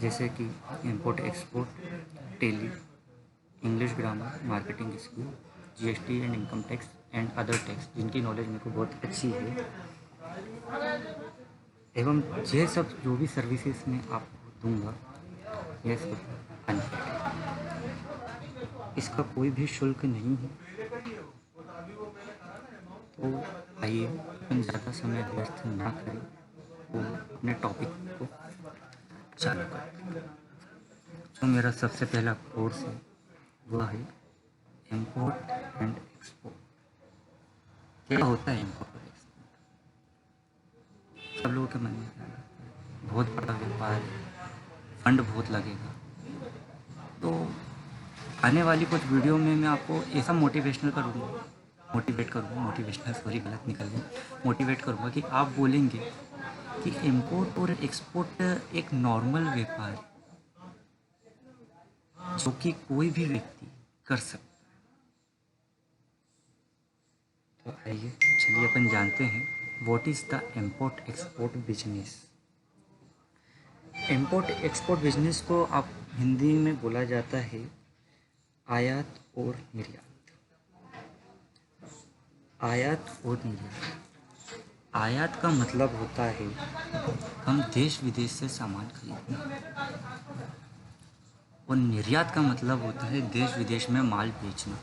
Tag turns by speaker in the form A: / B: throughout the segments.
A: जैसे कि import export, Tally, English grammar, marketing skill, GST and income tax and other tax, जिनकी knowledge मेरे को बहुत अच्छी है। एवं ये सब जो भी सर्विसेज मैं आपको दूंगा यह सब अनपेड है, इसका कोई भी शुल्क नहीं है। तो आइए अपन ज़्यादा समय व्यर्थ ना करें और अपने टॉपिक को चालू करते हैं। जो मेरा सबसे पहला कोर्स है वह है इंपोर्ट एंड एक्सपोर्ट। क्या होता है इंपोर्ट और एक्सपोर्ट? सब लोगों के मन में क्या लगता है? बहुत बड़ा व्यापार है, फंड बहुत लगेगा। तो आने वाली कुछ वीडियो में मैं आपको ऐसा मोटिवेट करूँगा, मोटिवेशनल सॉरी गलत निकल गया, मोटिवेट करूँगा कि आप बोलेंगे कि इंपोर्ट और एक्सपोर्ट एक नॉर्मल व्यापार है जो कि कोई भी व्यक्ति कर सकता है। तो आइए चलिए अपन जानते हैं what is the import export business. Import export business को आप हिंदी में बोला जाता है आयात और निर्यात। आयात और निर्यात। आयात का मतलब होता है हम देश विदेश से सामान खरीदना, और निर्यात का मतलब होता है देश विदेश में माल बेचना।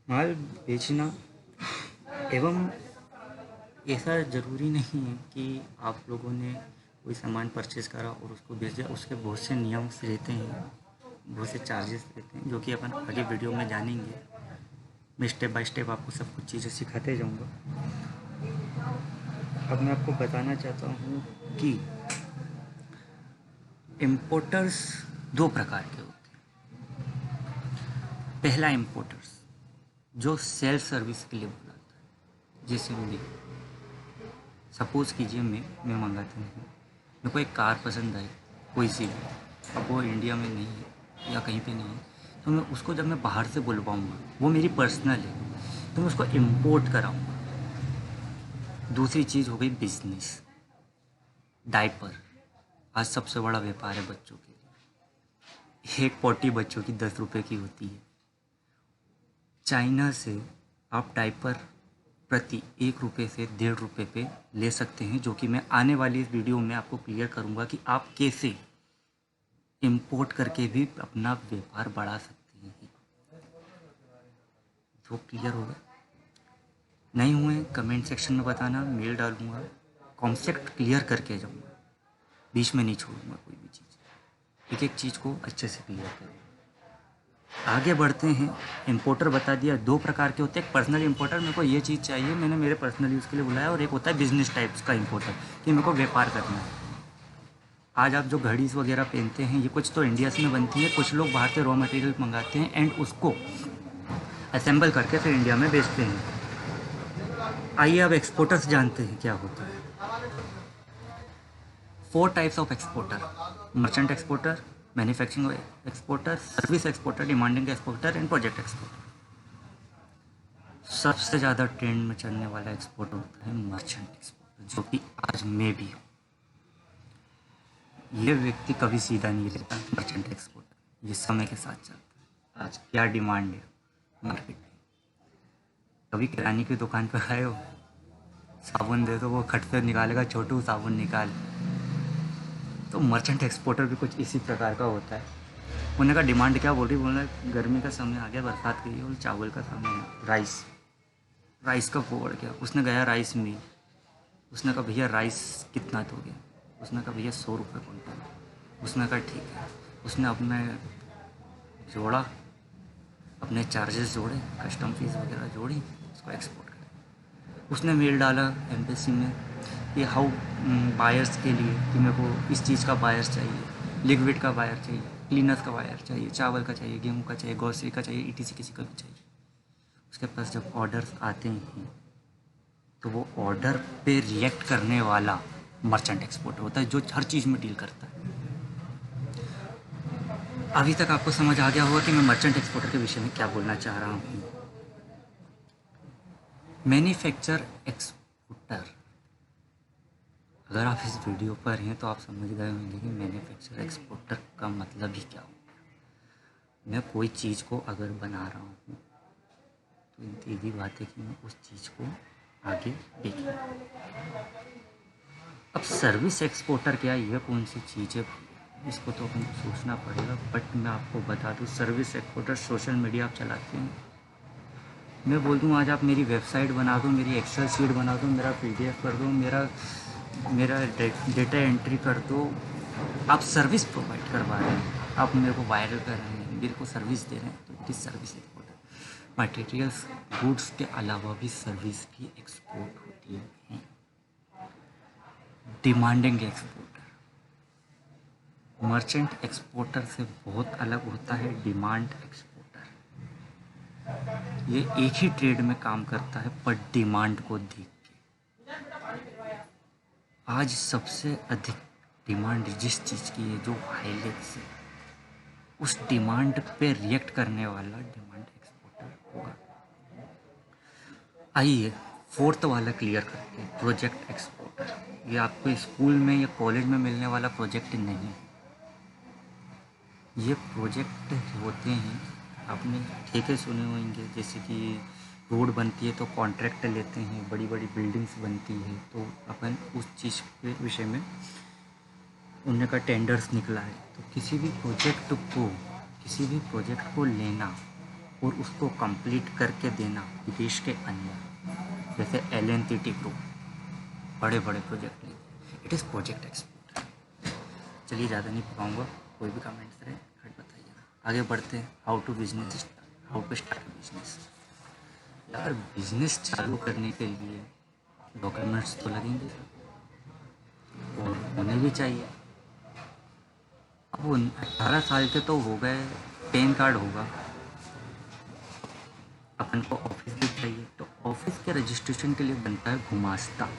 A: माल बेचना एवं ऐसा ज़रूरी नहीं है कि आप लोगों ने कोई सामान परचेज़ करा और उसको बेच दिया। उसके बहुत से नियम रहते हैं, बहुत से चार्जेस रहते हैं, जो कि अपन आगे वीडियो में जानेंगे। मैं स्टेप बाय स्टेप आपको सब कुछ चीज़ें सिखाते जाऊंगा। अब मैं आपको बताना चाहता हूँ कि इम्पोर्टर्स दो प्रकार के होते हैं। पहला इम्पोर्टर्स जो सेल्फ सर्विस के लिए बुलाता है, जैसे मैं सपोज़ कीजिए मैं मंगाता हूँ, मेरे को एक कार पसंद आई कोई सी भी, अब वो इंडिया में नहीं है या कहीं पे नहीं है, तो मैं उसको जब मैं बाहर से बुलवाऊँगा, वो मेरी पर्सनल है, तो मैं उसको इम्पोर्ट कराऊँगा। दूसरी चीज़ हो गई बिजनेस। डायपर आज सबसे बड़ा व्यापार है बच्चों के लिए। एक पोटी बच्चों की 10 रुपये की होती है। चाइना से आप डायपर प्रति 1 रुपये से 1.5 रुपये पे ले सकते हैं, जो कि मैं आने वाली इस वीडियो में आपको क्लियर करूंगा कि आप कैसे इंपोर्ट करके भी अपना व्यापार बढ़ा सकते हैं। तो क्लियर होगा? नहीं हुए कमेंट सेक्शन में बताना, मेल डालूंगा, कॉन्सेप्ट क्लियर करके जाऊंगा, बीच में नहीं छोड़ूंगा कोई भी चीज़, एक एक चीज़ को अच्छे से क्लियर करूँगा। आगे बढ़ते हैं। इंपोर्टर बता दिया, दो प्रकार के होते हैं। एक पर्सनल इंपोर्टर, मेरे को ये चीज़ चाहिए, मैंने मेरे पर्सनल यूज़ के लिए बुलाया, और एक होता है बिजनेस टाइप्स का इंपोर्टर कि मेरे को व्यापार करना है। आज आप जो घड़ीज़ वगैरह पहनते हैं ये कुछ तो इंडिया में बनती है, कुछ लोग बाहर से रॉ मटेरियल मंगाते हैं एंड उसको असेंबल करके फिर इंडिया में बेचते हैं। आइए अब एक्सपोर्टर्स जानते हैं क्या होता है। 4 types of exporter: merchant exporter, manufacturing exporter, service exporter, demanding exporter and project exporter. सबसे ज़्यादा ट्रेंड में चलने वाला एक्सपोर्टर होता है मर्चेंट एक्सपोर्टर, जो कि आज मैं भी हूँ। ये व्यक्ति कभी सीधा नहीं रहता। मर्चेंट एक्सपोर्टर ये समय के साथ चलता है। आज क्या डिमांड है मार्केट में? कभी किराने की दुकान पर आए हो, साबुन दे तो वो खट से निकालेगा, छोटू साबुन निकाल। तो मर्चेंट एक्सपोर्टर भी कुछ इसी प्रकार का होता है। उन्होंने का डिमांड क्या बोल रही, बोल रहा गर्मी का समय आ गया, बरसात गई और चावल का समय है, राइस का फोड़ गया। उसने गया राइस मिल, उसने कहा भैया राइस कितना दोगे? उसने कहा भैया 100 रुपये क्विंटल। उसने कहा ठीक है। उसने अपने जोड़ा, अपने चार्जेस जोड़े, कस्टम फीस वगैरह जोड़ी, उसको एक्सपोर्ट किया। उसने मेल डाला एम्बेसी में कि हाउ बायर्स के लिए कि मेरे को इस चीज़ का बायर्स चाहिए, लिक्विड का बायर चाहिए, क्लीनर्स का बायर चाहिए, चावल का चाहिए, गेहूँ का चाहिए, ग्रोसरी का चाहिए, ETC किसी का भी चाहिए। उसके पास जब ऑर्डर्स आते हैं तो वो ऑर्डर पे रिएक्ट करने वाला मर्चेंट एक्सपोर्टर होता है, जो हर चीज़ में डील करता है। अभी तक आपको समझ आ गया होगा कि मैं मर्चेंट एक्सपोर्टर के विषय में क्या बोलना चाह रहा हूँ। मैन्युफैक्चर एक्सपोर्टर अगर आप इस वीडियो पर हैं तो आप समझ गए होंगे कि मैन्युफैक्चरर एक्सपोर्टर का मतलब ही क्या हो। मैं कोई चीज़ को अगर बना रहा हूँ तो सीधी बात है कि मैं उस चीज़ को आगे बेचूँ। अब सर्विस एक्सपोर्टर क्या, ये कौन सी चीज़ है, इसको तो अपन सोचना पड़ेगा। बट मैं आपको बता दूँ, सर्विस एक्सपोर्टर सोशल मीडिया आप चलाते हैं, मैं बोल दूँ आज आप मेरी वेबसाइट बना दो, मेरी एक्सेल शीट बना दो, मेरा PDF कर दो, मेरा डेटा एंट्री कर दो, आप सर्विस प्रोवाइड करवा रहे हैं, आप मेरे को वायरल कर रहे हैं, मेरे को सर्विस दे रहे हैं, तो it is service exporter. Materials goods के अलावा भी सर्विस भी एक्सपोर्ट होती हैं। डिमांडिंग एक्सपोर्टर मर्चेंट एक्सपोर्टर से बहुत अलग होता है। डिमांड एक्सपोर्टर ये एक ही ट्रेड में काम करता है पर डिमांड को देख के। आज सबसे अधिक डिमांड जिस चीज़ की है, जो हाईलेक्स है, उस डिमांड पे रिएक्ट करने वाला डिमांड एक्सपोर्टर होगा। आइए फोर्थ वाला क्लियर करते हैं, प्रोजेक्ट एक्सपोर्टर। ये आपको स्कूल में या कॉलेज में मिलने वाला प्रोजेक्ट नहीं है। ये प्रोजेक्ट होते हैं, आपने ठेके सुने होंगे, जैसे कि रोड बनती है तो कॉन्ट्रैक्ट लेते हैं, बड़ी बड़ी बिल्डिंग्स बनती है तो अपन उस चीज़ के विषय में उनका का टेंडर्स निकला है, तो किसी भी प्रोजेक्ट को लेना और उसको कंप्लीट करके देना विदेश के अंदर, जैसे LNTT ग्रुप बड़े बड़े प्रोजेक्ट लेते, इट इज़ प्रोजेक्ट एक्सपोर्ट। चलिए ज़्यादा नहीं पकाऊँगा, कोई भी कमेंट्स रहे हट बताइए। आगे बढ़ते हैं, हाउ टू स्टार्ट बिजनेस। यार बिजनेस चालू करने के लिए डॉक्यूमेंट्स तो लगेंगे और होने भी चाहिए। अब 18 साल के तो हो गए, पैन कार्ड होगा, अपन को ऑफिस भी चाहिए, तो ऑफिस के रजिस्ट्रेशन के लिए बनता है गुमास्ता।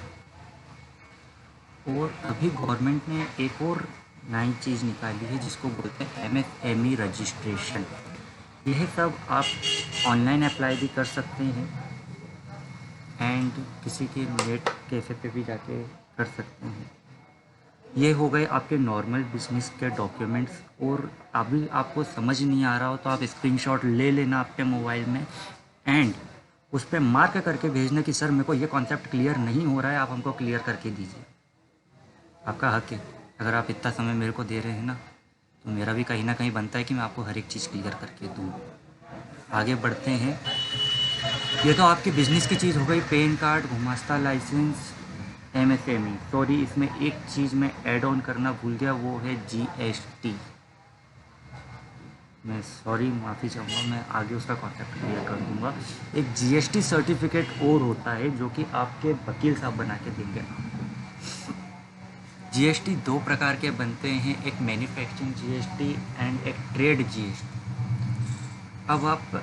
A: और अभी गवर्नमेंट ने एक और नई चीज़ निकाली है जिसको बोलते हैं MSME रजिस्ट्रेशन। यह सब आप ऑनलाइन अप्लाई भी कर सकते हैं एंड किसी के नेट कैफे पे भी जाके कर सकते हैं। ये हो गए आपके नॉर्मल बिजनेस के डॉक्यूमेंट्स। और अभी आपको समझ नहीं आ रहा हो तो आप स्क्रीनशॉट ले लेना आपके मोबाइल में एंड उस पर मार्क करके भेजना कि सर मेरे को ये कॉन्सेप्ट क्लियर नहीं हो रहा है, आप हमको क्लियर करके दीजिए। आपका हक है, अगर आप इतना समय मेरे को दे रहे हैं ना, तो मेरा भी कहीं ना कहीं बनता है कि मैं आपको हर एक चीज़ क्लियर करके दूँ। आगे बढ़ते हैं, ये तो आपके बिजनेस की चीज़ हो गई, पैन कार्ड, गुमास्ता लाइसेंस, MSME। सॉरी, इसमें एक चीज़ मैं ऐड ऑन करना भूल गया, वो है GST। मैं सॉरी, माफ़ी चाहूँगा, मैं आगे उसका कॉन्सेप्ट क्लियर कर दूँगा। एक GST सर्टिफिकेट और होता है जो कि आपके वकील साहब बना के देंगे आपको। GST दो प्रकार के बनते हैं, एक मैन्युफैक्चरिंग GST एंड एक ट्रेड GST। अब आप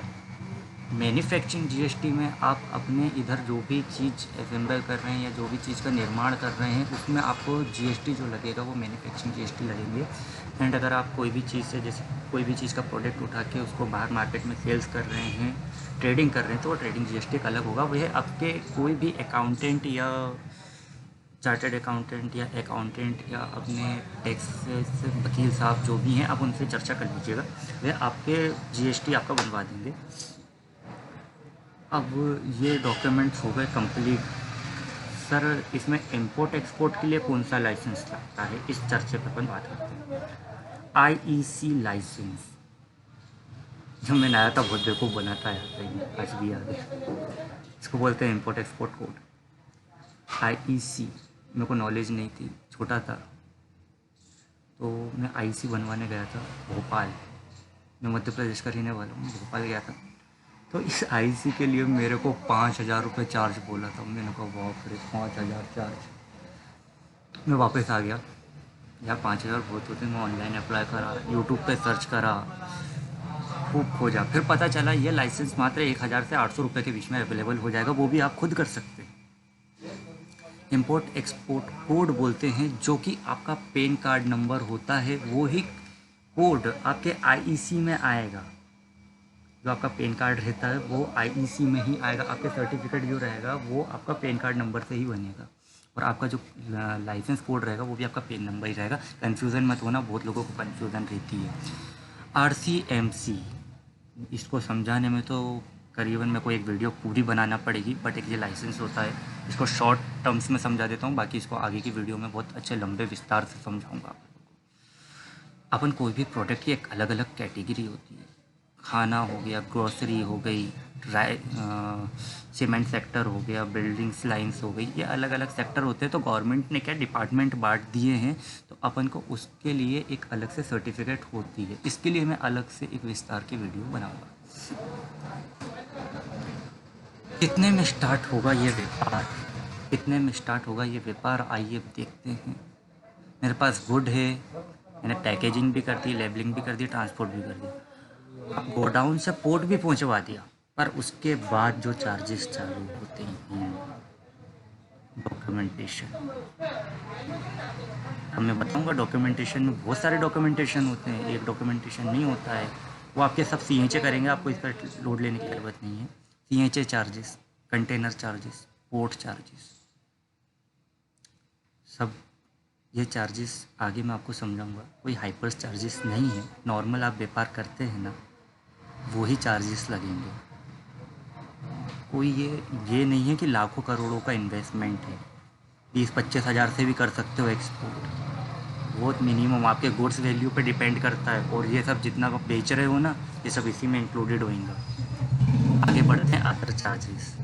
A: मैन्युफैक्चरिंग GST में आप अपने इधर जो भी चीज़ असेंबल कर रहे हैं या जो भी चीज़ का निर्माण कर रहे हैं, उसमें आपको GST जो लगेगा वो मैन्युफैक्चरिंग GST लगेंगे। एंड अगर आप कोई भी चीज़ से, जैसे कोई भी चीज़ का प्रोडक्ट उठा के उसको बाहर मार्केट में सेल्स कर रहे हैं, ट्रेडिंग कर रहे हैं, तो वो ट्रेडिंग GST एक अलग होगा। वह आपके कोई भी अकाउंटेंट या चार्टर्ड अकाउंटेंट या अपने टैक्स वकील साहब जो भी हैं, आप उनसे चर्चा कर लीजिएगा, वह आपके GST आपका बनवा देंगे। अब ये डॉक्यूमेंट्स हो गए कंप्लीट। सर इसमें इंपोर्ट एक्सपोर्ट के लिए कौन सा लाइसेंस लगता है, इस चर्चे पर अपन बात करते हैं। IEC लाइसेंस, जब मैंने आया था बहुत बेवकूफ़ बनाता है, आज भी याद है। इसको बोलते हैं इंपोर्ट एक्सपोर्ट कोड। IEC मेरे को नॉलेज नहीं थी, छोटा था, तो मैं IEC बनवाने गया था भोपाल। मैं मध्य प्रदेश का रहने वाला हूँ, भोपाल गया था। तो इस IEC के लिए मेरे को 5,000 रुपये चार्ज बोला था। मैंने कहा बाप रे, 5,000 चार्ज। मैं वापस आ गया, यार 5,000 बहुत होते। मैं ऑनलाइन अप्लाई करा, यूट्यूब पे सर्च करा, खूब खोजा, फिर पता चला ये लाइसेंस मात्र 1,000 से 800 रुपये के बीच में अवेलेबल हो जाएगा, वो भी आप खुद कर सकते हैं। इंपोर्ट एक्सपोर्ट कोड बोलते हैं, जो कि आपका पैन कार्ड नंबर होता है, वो ही कोड आपके IEC में आएगा। जो आपका पैन कार्ड रहता है वो IEC में ही आएगा। आपके सर्टिफिकेट जो रहेगा वो आपका पैन कार्ड नंबर से ही बनेगा। और आपका जो लाइसेंस कोड रहेगा वो भी आपका पेन नंबर ही रहेगा। कन्फ्यूज़न मत होना, बहुत लोगों को कन्फ्यूज़न रहती है। RCMC, इसको समझाने में तो करीबन मेरे को एक वीडियो पूरी बनाना पड़ेगी, बट एक ये लाइसेंस होता है, इसको शॉर्ट टर्म्स में समझा देता हूँ, बाकी इसको आगे की वीडियो में बहुत अच्छे लंबे विस्तार से समझाऊंगा। अपन कोई भी प्रोडक्ट की एक अलग अलग कैटेगरी होती है। खाना हो गया, ग्रोसरी हो गई, ड्राई सीमेंट सेक्टर हो गया, बिल्डिंग्स लाइंस हो गई, ये अलग अलग सेक्टर होते हैं। तो गवर्नमेंट ने क्या डिपार्टमेंट बांट दिए हैं, तो अपन को उसके लिए एक अलग से सर्टिफिकेट होती है। इसके लिए मैं अलग से एक विस्तार की वीडियो बनाऊंगा। कितने में स्टार्ट होगा ये व्यापार, कितने में स्टार्ट होगा ये व्यापार, आइए देखते हैं। मेरे पास गुड है, मैंने पैकेजिंग भी कर दी, लेबलिंग भी कर दी, ट्रांसपोर्ट भी कर दिया, गोडाउन से पोर्ट भी पहुंचवा दिया, पर उसके बाद जो चार्जेस चालू होते हैं, डॉक्यूमेंटेशन। अब मैं बताऊंगा, डॉक्यूमेंटेशन में बहुत सारे डॉक्यूमेंटेशन होते हैं, एक डॉक्यूमेंटेशन नहीं होता है। वो आपके सब CHA करेंगे, आपको इस पर लोड लेने की ज़रूरत नहीं है। CHA charges, container charges, port charges, सब ये चार्जेस आगे मैं आपको समझाऊंगा। कोई हाइपर चार्जेस नहीं है, नॉर्मल आप व्यापार करते हैं ना, वही चार्जेस लगेंगे। कोई ये नहीं है कि लाखों करोड़ों का इन्वेस्टमेंट है। 20-25 हज़ार से भी कर सकते हो एक्सपोर्ट, बहुत मिनिमम आपके गुड्स वैल्यू पे डिपेंड करता है। और ये सब जितना आप बेच रहे हो ना, ये सब इसी में इंक्लूडेड होंगे। आगे बढ़ते हैं, अदर चार्जेस।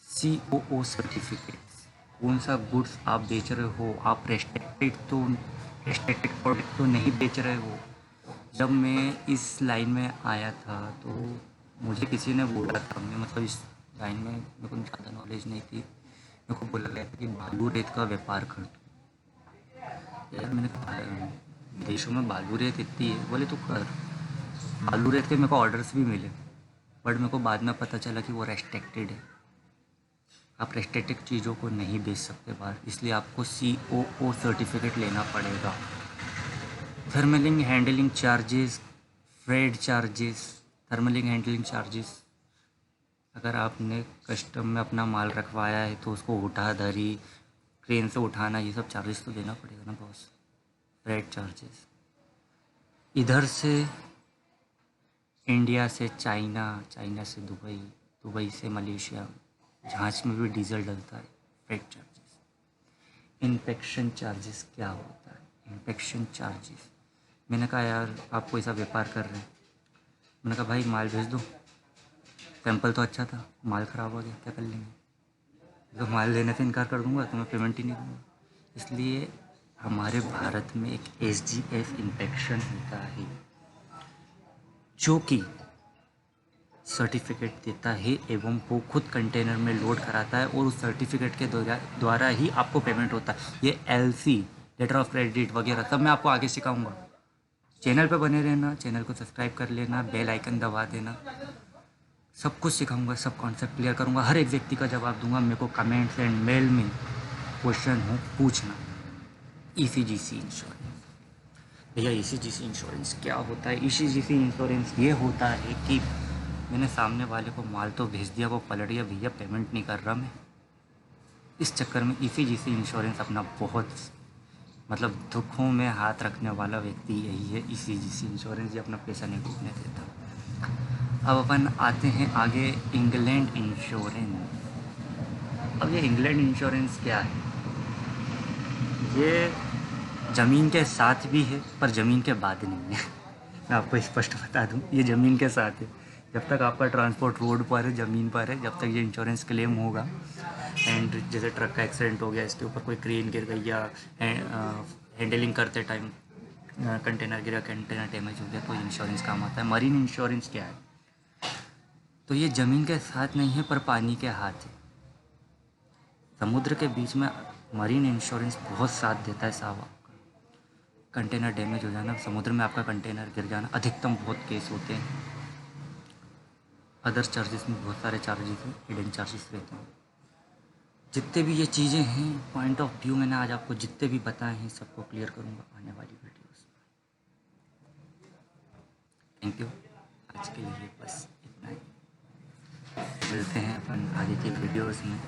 A: COO सर्टिफिकेट्स, कौन सा गुड्स आप बेच रहे हो, आप रेस्ट्रिक्टेड प्रोडक्ट तो नहीं बेच रहे हो। जब मैं इस लाइन में आया था तो मुझे किसी ने बोला था, मैं मतलब इस लाइन में मेरे को ज़्यादा नॉलेज नहीं थी, मेरे को बोला गया था कि बालू रेत का व्यापार कर दो। यार मैंने कहा विदेशों में बालू रेत इतनी है, बोले तो कर। बालू रेत के मेरे को ऑर्डर्स भी मिले, बट मेरे को बाद में पता चला कि वो रेस्ट्रिक्टेड है, आप रेस्ट्रिक्टेड चीज़ों को नहीं बेच सकते बाहर, इसलिए आपको COO सर्टिफिकेट लेना पड़ेगा। Terminal handling charges, freight charges, terminal handling charges. अगर आपने कस्टम में अपना माल रखवाया है तो उसको उठा धरी, क्रेन से उठाना, ये सब चार्जेस तो देना पड़ेगा ना बॉस। फ्रेड चार्जेस, इधर से इंडिया से चाइना, चाइना से दुबई, दुबई से मलेशिया, जहाज में भी डीजल डलता है, फ्रेड चार्जेस। इंस्पेक्शन चार्जेस क्या होता है, इंस्पेक्शन चार्जेस। मैंने कहा यार आप कोई सा व्यापार कर रहे हैं, मैंने कहा भाई माल भेज दो, सैंपल तो अच्छा था, माल ख़राब हो गया, क्या कर लेंगे। तो माल लेने से इनकार कर दूंगा तो मैं पेमेंट ही नहीं दूंगा। इसलिए हमारे भारत में एक SGF इंस्पेक्शन होता है जो कि सर्टिफिकेट देता है एवं वो खुद कंटेनर में लोड कराता है, और उस सर्टिफिकेट के द्वारा ही आपको पेमेंट होता है। ये LC, लेटर ऑफ क्रेडिट वगैरह सब मैं आपको आगे सिखाऊंगा। चैनल पे बने रहना, चैनल को सब्सक्राइब कर लेना, बेल आइकन दबा देना, सब कुछ सिखाऊंगा, सब कॉन्सेप्ट क्लियर करूंगा, हर एक व्यक्ति का जवाब दूंगा। मेरे को कमेंट्स एंड मेल में क्वेश्चन हो पूछना। ECGC इंश्योरेंस, भैया ECGC इंश्योरेंस क्या होता है। ECGC इंश्योरेंस ये होता है कि मैंने सामने वाले को माल तो भेज दिया, वो पलट गया, भैया पेमेंट नहीं कर रहा मैं, इस चक्कर में ECGC इंश्योरेंस अपना बहुत मतलब दुखों में हाथ रखने वाला व्यक्ति यही है। ECGC इंश्योरेंस ये अपना पैसा नहीं डूबने देता। अब अपन आते हैं आगे, इंग्लैंड इंश्योरेंस। अब ये इंग्लैंड इंश्योरेंस क्या है, ये ज़मीन के साथ भी है पर ज़मीन के बाद नहीं है। मैं आपको स्पष्ट बता दूं, ये ज़मीन के साथ है। जब तक आपका ट्रांसपोर्ट रोड पर है, ज़मीन पर है, जब तक ये इंश्योरेंस क्लेम होगा। एंड जैसे ट्रक का एक्सीडेंट हो गया, इसके ऊपर कोई क्रेन गिर गई या हैंडलिंग करते टाइम कंटेनर गिरा, कंटेनर डैमेज हो गया, तो इंश्योरेंस काम आता है। मरीन इंश्योरेंस क्या है, तो ये ज़मीन के साथ नहीं है पर पानी के हाथ है। समुद्र के बीच में मरीन इंश्योरेंस बहुत साथ देता है साहब आपका। कंटेनर डैमेज हो जाना, समुद्र में आपका कंटेनर गिर जाना, अधिकतम बहुत केस होते हैं। अदर चार्जेस में बहुत सारे चार्जेस हैं, हिडन चार्जेस रहते हैं। जितने भी ये चीज़ें हैं, पॉइंट ऑफ व्यू मैंने आज आपको जितने भी बताए हैं सबको क्लियर करूँगा आने वाली वीडियोस में। थैंक यू, आज के लिए बस इतना ही। मिलते हैं अपन आगे की वीडियोस में।